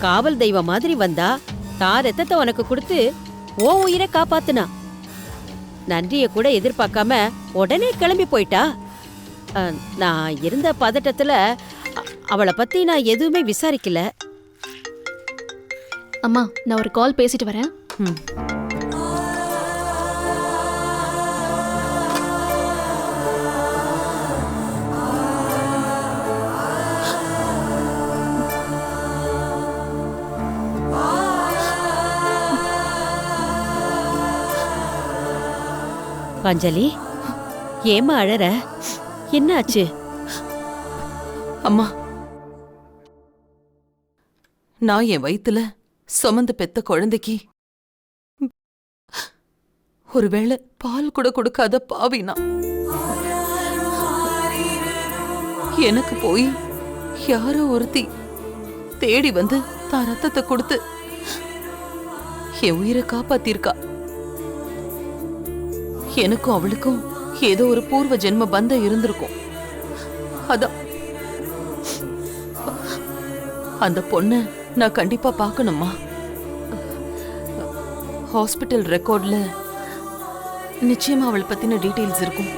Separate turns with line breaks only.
காவல் தெய்வம் மாதிரி வந்தா தான் ரத்தத்தை உனக்கு கொடுத்து ஓ உயிரை காப்பாத்துனா. நன்றிய கூட எதிர்பார்க்காம உடனே கிளம்பி போயிட்டா. நான் இருந்த பதட்டத்துல அவளை பத்தி நான் எதுவுமே விசாரிக்கல.
அம்மா, நான் ஒரு கால் பேசிட்டு வரேன்.
அஞ்சலி, ஏமா அழற? என்ன ஆச்சு?
அம்மா, நான் என் வயித்துல சுமந்து பெத்த குழந்தைக்கு ஒருவேளை பால் கூட கொடுக்காத பாவினா எனக்கு போய் யாரோ ஒருத்தி தேடி வந்து தான் ரத்தத்தை கொடுத்து என் உயிரை காப்பாத்திருக்கா. எனக்கும் அவளுக்கும் ஏதோ ஒரு பூர்வ ஜென்ம பந்தம் இருந்திருக்கும். அதான் அந்த பொண்ண நான் கண்டிப்பா பார்க்கணுமா? ஹாஸ்பிட்டல் ரெக்கார்ட்ல நிச்சயமா அவளை பத்தின டீடைல்ஸ் இருக்கும்.